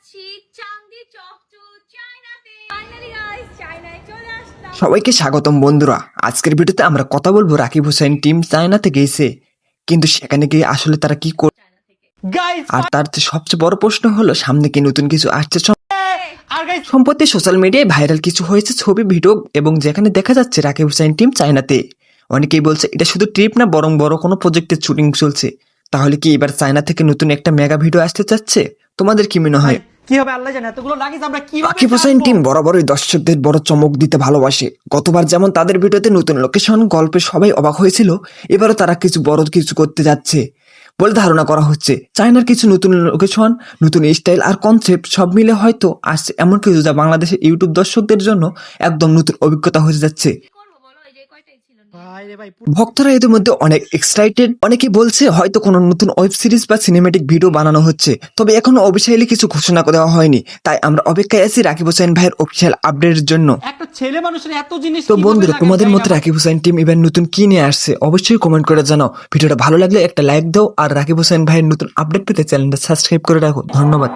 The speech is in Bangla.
যাচ্ছি চাঁদি চক টু চায়নাতে। ফাইনালি গাইস চায়নায় চলে আসলাম। সবাইকে স্বাগতম বন্ধুরা। আজকের ভিডিওতে আমরা কথা বলবো রাকিব হোসেন টিম চায়নাতে গেছে, কিন্তু সেখানে গিয়ে আসলে তারা কি করে। চায়না থেকে আর তার চেয়ে সবচেয়ে বড় প্রশ্ন হলো সামনে কি নতুন কিছু আসছে। সম্প্রতি সোশ্যাল মিডিয়ায় ভাইরাল কিছু হয়েছে ছবি ভিডিও, এবং যেখানে দেখা যাচ্ছে রাকিব হোসেন টিম চায়নাতে। অনেকেই বলছে এটা শুধু ট্রিপ না, বরং বড় কোনো প্রজেক্টের শুটিং চলছে। তাহলে কি এবার চায়না থেকে নতুন একটা মেগা ভিডিও আসতে চাচ্ছে? তোমাদের কি মনে হয়? কি হবে আল্লাহ জানে, এতগুলো লাগেজ আমরা কিভাবে রাকিব হোসেন টিম বরাবরই দর্শকদের বড় চমক দিতে ভালোবাসে। গতবার যেমন তাদের ভিডিওতে নতুন লোকেশন গল্পে সবাই অবাক হয়েছিল, এবারও তারা কিছু বড় কিছু করতে যাচ্ছে বলে ধারণা করা হচ্ছে। চায়নার কিছু নতুন লোকেশন, নতুন স্টাইল আর কনসেপ্ট সব মিলে হয়তো আসছে এমন কিছু যা বাংলাদেশের ইউটিউব দর্শকদের জন্য একদম নতুন অভিজ্ঞতা হয়ে যাচ্ছে। কি করবো বলো, এই যে কয়টাই ছিল না। ভাই রে ভাই, ভক্তরা এদের মধ্যে অনেক এক্সাইটেড। অনেকেই বলছে হয়তো কোনো নতুন ওয়েব সিরিজ বা সিনেমেটিক ভিডিও বানানো হচ্ছে, তবে এখনো অফিসিয়ালি কিছু ঘোষণা দেওয়া হয়নি। তাই আমরা অপেক্ষায় আছি রাকিব হোসেন ভাইয়ের অফিসিয়াল আপডেটের জন্য। একটা ছেলে মানুষের এত জিনিস তো কিভাবে বন্ধুরা, লাগে তোমাদের ভাই মধ্যে না? রাকিব হোসেন টিম এবার নতুন কি নিয়ে আসছে অবশ্যই কমেন্ট করে জানাও। ভিডিওটা ভালো লাগলে একটা লাইক দাও, আর রাকিব হোসেন ভাইয়ের নতুন আপডেট পেতে চ্যানেলটা সাবস্ক্রাইব করে রাখো। ধন্যবাদ।